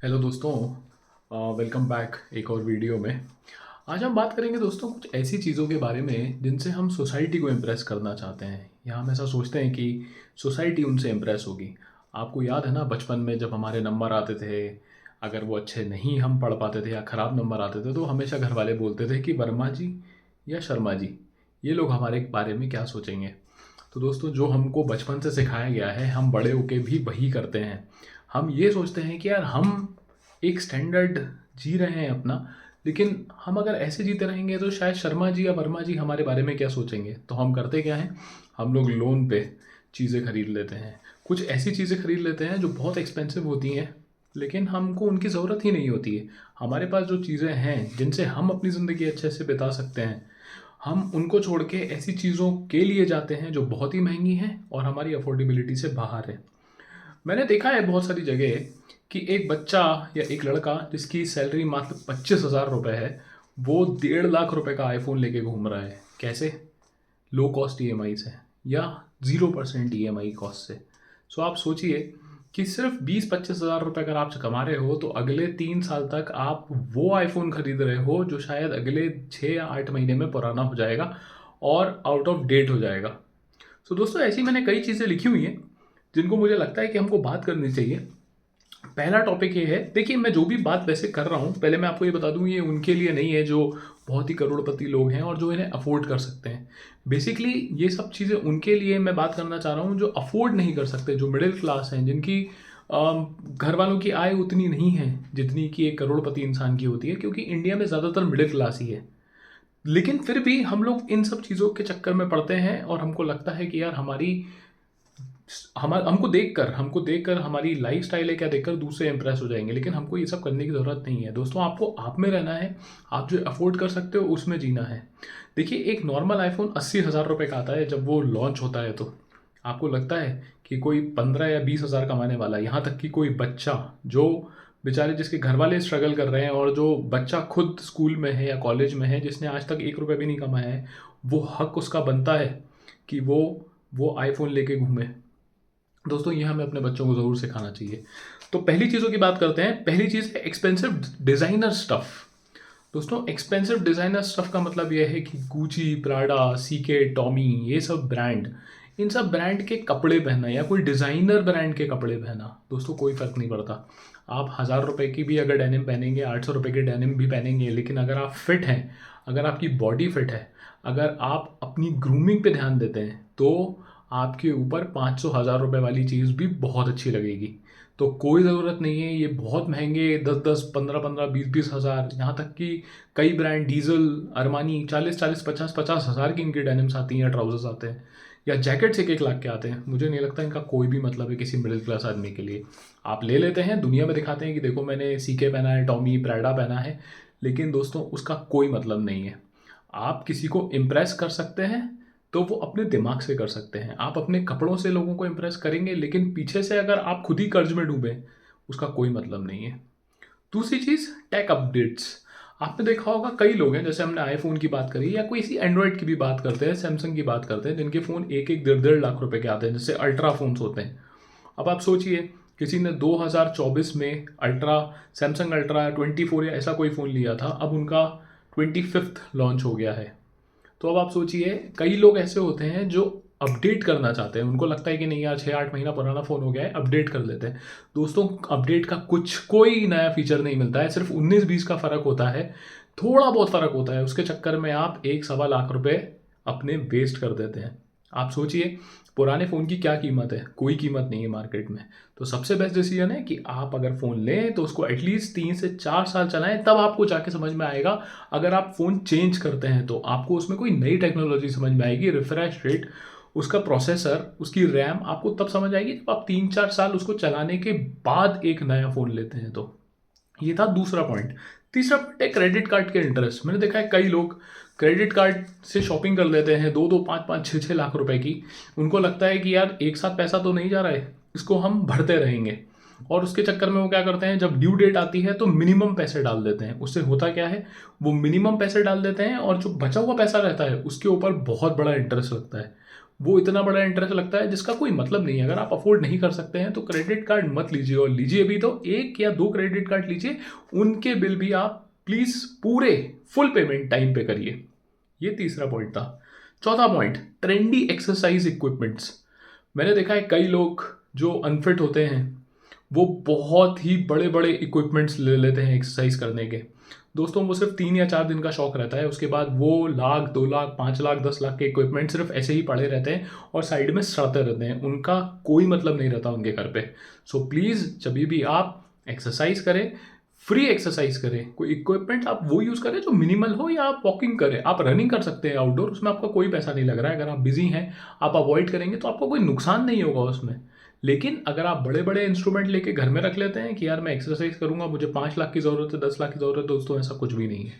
Hello दोस्तों, welcome back एक और वीडियो में। आज हम बात करेंगे दोस्तों कुछ ऐसी चीज़ों के बारे में जिनसे हम सोसाइटी को इम्प्रेस करना चाहते हैं या हम ऐसा सोचते हैं कि सोसाइटी उनसे इम्प्रेस होगी। आपको याद है ना, बचपन में जब हमारे नंबर आते थे, अगर वो अच्छे नहीं हम पढ़ पाते थे या ख़राब नंबर आते थे तो हमेशा घर वाले बोलते थे कि वर्मा जी या शर्मा जी, ये लोग हमारे बारे में क्या सोचेंगे। तो दोस्तों, जो हमको बचपन से सिखाया गया है हम बड़े होके भी वही करते हैं। हम ये सोचते हैं कि यार हम एक स्टैंडर्ड जी रहे हैं अपना, लेकिन हम अगर ऐसे जीते रहेंगे तो शायद शर्मा जी या वर्मा जी हमारे बारे में क्या सोचेंगे। तो हम करते क्या हैं, हम लोग लोन पे चीज़ें खरीद लेते हैं। कुछ ऐसी चीज़ें खरीद लेते हैं जो बहुत एक्सपेंसिव होती हैं, लेकिन हमको उनकी ज़रूरत ही नहीं होती है। हमारे पास जो चीज़ें हैं जिनसे हम अपनी ज़िंदगी अच्छे से बिता सकते हैं, हम उनको छोड़ के ऐसी चीज़ों के लिए जाते हैं जो बहुत ही महंगी हैं और हमारी अफोर्डेबिलिटी से बाहर है। मैंने देखा है बहुत सारी जगह कि एक बच्चा या एक लड़का जिसकी सैलरी मात्र 25,000 रुपये है, वो 1.5 लाख रुपए का आईफोन लेके घूम रहा है। कैसे? लो कॉस्ट EMI से या 0% EMI कॉस्ट से। सो आप सोचिए कि सिर्फ 20-25 हज़ार रुपये अगर आप कमा रहे हो तो अगले 3 साल तक आप वो आईफोन खरीद रहे हो जो शायद अगले 6 या 8 महीने में पुराना हो जाएगा और आउट ऑफ डेट हो जाएगा। सो दोस्तों, ऐसी मैंने कई चीज़ें लिखी हुई हैं जिनको मुझे लगता है कि हमको बात करनी चाहिए। पहला टॉपिक ये है, देखिए मैं जो भी बात वैसे कर रहा हूँ, पहले मैं आपको ये बता दूँ, ये उनके लिए नहीं है जो बहुत ही करोड़पति लोग हैं और जो इन्हें अफोर्ड कर सकते हैं। बेसिकली ये सब चीज़ें उनके लिए मैं बात करना चाह रहा हूँ जो अफोर्ड नहीं कर सकते, जो मिडिल क्लास हैं, जिनकी घर वालों की आय उतनी नहीं है जितनी कि एक करोड़पति इंसान की होती है, क्योंकि इंडिया में ज़्यादातर मिडिल क्लास ही है। लेकिन फिर भी हम लोग इन सब चीज़ों के चक्कर में पड़ते हैं और हमको लगता है कि यार हमको देखकर हमारी लाइफ़स्टाइल है क्या देखकर दूसरे इम्प्रेस हो जाएँगे, लेकिन हमको ये सब करने की ज़रूरत नहीं है। दोस्तों, आपको आप में रहना है, आप जो अफ़ोर्ड कर सकते हो उसमें जीना है। देखिए, एक नॉर्मल आईफ़ोन 80,000 रुपए का आता है जब वो लॉन्च होता है तो। आपको लगता है कि कोई 15 या 20,000 कमाने वाला है, यहाँ तक कि कोई बच्चा जो बेचारे जिसके घरवाले स्ट्रगल कर रहे हैं और जो बच्चा खुद स्कूल में है या कॉलेज में है जिसने आज तक 1 रुपया भी नहीं कमाया है, वो हक उसका बनता है कि वो आईफ़ोन लेके घूमे। दोस्तों, ये हमें अपने बच्चों को ज़रूर सिखाना चाहिए। तो पहली चीज़ों की बात करते हैं। पहली चीज़ है एक्सपेंसिव डिज़ाइनर स्टफ़। दोस्तों, एक्सपेंसिव डिज़ाइनर स्टफ़ का मतलब ये है कि गुची, प्राडा, सीके, टॉमी, ये सब ब्रांड, इन सब ब्रांड के कपड़े पहनना या कोई डिज़ाइनर ब्रांड के कपड़े पहनना, दोस्तों कोई फ़र्क नहीं पड़ता। आप 1,000 रुपए की भी अगर डेनिम पहनेंगे, 800 रुपए की डेनिम भी पहनेंगे, लेकिन अगर आप फिट हैं, अगर आपकी बॉडी फिट है, अगर आप अपनी ग्रूमिंग पे ध्यान देते हैं, तो आपके ऊपर 500 हज़ार रुपए वाली चीज़ भी बहुत अच्छी लगेगी। तो कोई ज़रूरत नहीं है ये बहुत महंगे 10-10, 15-15, 20-20 हज़ार, यहाँ तक कि कई ब्रांड डीज़ल, अरमानी 40-40, 50-50 हज़ार की इनकी डेनिम्स आती हैं या ट्राउज़र्स आते हैं या जैकेट्स 1-1 लाख के आते हैं। मुझे नहीं लगता इनका कोई भी मतलब है किसी मिडिल क्लास आदमी के लिए। आप ले लेते हैं, दुनिया में दिखाते हैं कि देखो मैंने सीके पहना है, टॉमी, प्राडा पहना है, लेकिन दोस्तों उसका कोई मतलब नहीं है। आप किसी को इम्प्रेस कर सकते हैं तो वो अपने दिमाग से कर सकते हैं। आप अपने कपड़ों से लोगों को इम्प्रेस करेंगे, लेकिन पीछे से अगर आप खुद ही कर्ज में डूबे, उसका कोई मतलब नहीं है। दूसरी चीज़, टेक अपडेट्स। आपने देखा होगा कई लोग हैं, जैसे हमने आईफोन की बात करी या कोई सी एंड्रॉयड की भी बात करते हैं, सैमसंग की बात करते हैं, जिनके फ़ोन 1-1, 1.5 लाख रुपए के आते हैं, जैसे अल्ट्रा फ़ोन्स होते हैं। अब आप सोचिए, किसी ने 2024 में अल्ट्रा, सैमसंग अल्ट्रा 24 या ऐसा कोई फ़ोन लिया था, अब उनका 25th लॉन्च हो गया है। तो अब आप सोचिए, कई लोग ऐसे होते हैं जो अपडेट करना चाहते हैं, उनको लगता है कि नहीं यार 6-8 महीना पुराना फ़ोन हो गया है, अपडेट कर लेते हैं। दोस्तों, अपडेट का कोई नया फीचर नहीं मिलता है, सिर्फ 19-20 का फ़र्क होता है, थोड़ा बहुत फ़र्क होता है, उसके चक्कर में आप 1-1.25 लाख रुपए अपने वेस्ट कर देते हैं। आप सोचिए, पुराने फ़ोन की क्या कीमत है? कोई कीमत नहीं है मार्केट में। तो सबसे बेस्ट डिसीजन है कि आप अगर फ़ोन लें तो उसको एटलीस्ट 3 से 4 साल चलाएं, तब आपको जाके समझ में आएगा। अगर आप फ़ोन चेंज करते हैं तो आपको उसमें कोई नई टेक्नोलॉजी समझ में आएगी, रिफ्रेश रेट, उसका प्रोसेसर, उसकी रैम आपको तब समझ आएगी जब आप 3-4 साल उसको चलाने के बाद एक नया फ़ोन लेते हैं तो। ये था दूसरा पॉइंट। तीसरा पॉइंट है क्रेडिट कार्ड के इंटरेस्ट। मैंने देखा है कई लोग क्रेडिट कार्ड से शॉपिंग कर लेते हैं 2-2, 5-5, 6-6 लाख रुपए की। उनको लगता है कि यार एक साथ पैसा तो नहीं जा रहा है, इसको हम भरते रहेंगे। और उसके चक्कर में वो क्या करते हैं, जब ड्यू डेट आती है तो मिनिमम पैसे डाल देते हैं। उससे होता क्या है, वो मिनिमम पैसे डाल देते हैं और जो बचा हुआ पैसा रहता है उसके ऊपर बहुत बड़ा इंटरेस्ट लगता है। वो इतना बड़ा इंटरेस्ट लगता है जिसका कोई मतलब नहीं है। अगर आप अफोर्ड नहीं कर सकते हैं तो क्रेडिट कार्ड मत लीजिए, और लीजिए भी तो 1 या 2 क्रेडिट कार्ड लीजिए, उनके बिल भी आप प्लीज़ पूरे फुल पेमेंट टाइम पे करिए। ये तीसरा पॉइंट था। चौथा पॉइंट, ट्रेंडी एक्सरसाइज इक्विपमेंट्स। मैंने देखा है कई लोग जो अनफिट होते हैं वो बहुत ही बड़े बड़े इक्विपमेंट्स ले लेते हैं एक्सरसाइज करने के। दोस्तों वो सिर्फ 3 या 4 दिन का शौक रहता है, उसके बाद वो 1 लाख 2 लाख 5 लाख 10 लाख के इक्विपमेंट सिर्फ ऐसे ही पड़े रहते हैं और साइड में सड़ते रहते हैं, उनका कोई मतलब नहीं रहता उनके घर पे। सो प्लीज़ जब भी आप एक्सरसाइज करें, फ्री एक्सरसाइज करें, कोई इक्विपमेंट आप वो यूज़ करें जो मिनिमल हो, या आप वॉकिंग करें, आप रनिंग कर सकते हैं आउटडोर, उसमें आपका कोई पैसा नहीं लग रहा है। अगर आप बिजी हैं, आप अवॉइड करेंगे तो आपको कोई नुकसान नहीं होगा उसमें। लेकिन अगर आप बड़े बड़े इंस्ट्रूमेंट लेके घर में रख लेते हैं कि यार मैं एक्सरसाइज करूंगा, मुझे 5 लाख की ज़रूरत है, 10 लाख की ज़रूरत है, दोस्तों ऐसा कुछ भी नहीं है।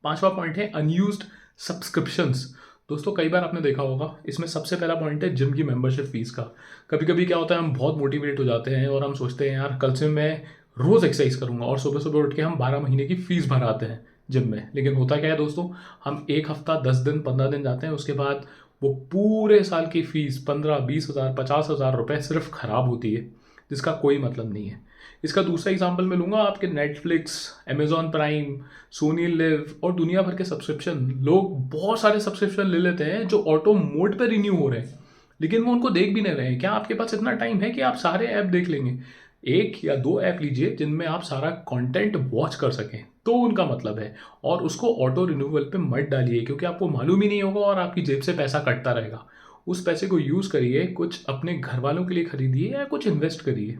पांचवा पॉइंट है अनयूज्ड सब्सक्रिप्शंस। दोस्तों कई बार आपने देखा होगा, इसमें सबसे पहला पॉइंट है जिम की मेंबरशिप फीस का। कभी कभी क्या होता है, हम बहुत मोटिवेट हो जाते हैं और हम सोचते हैं यार कल से मैं रोज़ एक्सरसाइज करूंगा, और सुबह सुबह उठ के हम 12 महीने की फीस भराते हैं जिम में। लेकिन होता क्या है दोस्तों, हम 1 हफ्ता 10 दिन 15 दिन जाते हैं, उसके बाद वो पूरे साल की फीस 15-20 हज़ार 50 हज़ार रुपये सिर्फ खराब होती है, जिसका कोई मतलब नहीं है। इसका दूसरा एग्जाम्पल मैं लूँगा, आपके Netflix, Amazon Prime, Sony Liv और दुनिया भर के सब्सक्रिप्शन। लोग बहुत सारे सब्सक्रिप्शन ले लेते हैं जो ऑटो मोड पे रिन्यू हो रहे हैं, लेकिन वो उनको देख भी नहीं रहे हैं। क्या आपके पास इतना टाइम है कि आप सारे ऐप देख लेंगे? 1 या 2 ऐप लीजिए जिनमें आप सारा कंटेंट वॉच कर सकें, तो उनका मतलब है। और उसको ऑटो रिन्यूअल पे मत डालिए, क्योंकि आपको मालूम ही नहीं होगा और आपकी जेब से पैसा कटता रहेगा। उस पैसे को यूज़ करिए, कुछ अपने घर वालों के लिए खरीदिए या कुछ इन्वेस्ट करिए।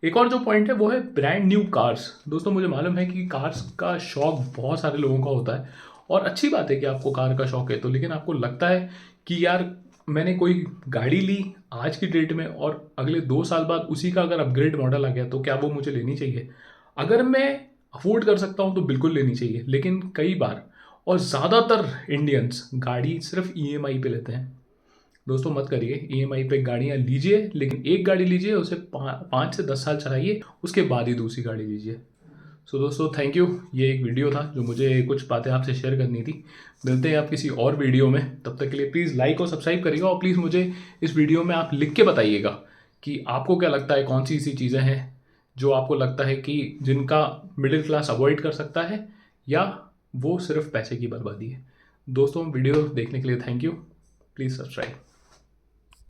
एक और जो पॉइंट है वो है ब्रांड न्यू कार्स। दोस्तों मुझे मालूम है कि कार्स का शौक बहुत सारे लोगों का होता है, और अच्छी बात है कि आपको कार का शौक है तो, लेकिन आपको लगता है कि यार मैंने कोई गाड़ी ली आज की डेट में और अगले 2 साल बाद उसी का अगर अपग्रेड मॉडल आ गया तो क्या वो मुझे लेनी चाहिए? अगर मैं अफोर्ड कर सकता हूँ तो बिल्कुल लेनी चाहिए, लेकिन कई बार और ज़्यादातर इंडियंस गाड़ी सिर्फ ईएमआई पे लेते हैं। दोस्तों मत करिए, ईएमआई पे गाड़ियाँ लीजिए, लेकिन एक गाड़ी लीजिए, उसे 5 से 10 साल चलाइए, उसके बाद ही दूसरी गाड़ी लीजिए। सो दोस्तों थैंक यू, ये एक वीडियो था जो मुझे कुछ बातें आपसे शेयर करनी थी। मिलते हैं आप किसी और वीडियो में, तब तक के लिए प्लीज़ लाइक और सब्सक्राइब करिएगा, और प्लीज़ मुझे इस वीडियो में आप लिख के बताइएगा कि आपको क्या लगता है, कौन सी ऐसी चीज़ें हैं जो आपको लगता है कि जिनका मिडिल क्लास अवॉइड कर सकता है, या वो सिर्फ पैसे की बर्बादी है। दोस्तों वीडियो देखने के लिए थैंक यू, प्लीज़ सब्सक्राइब।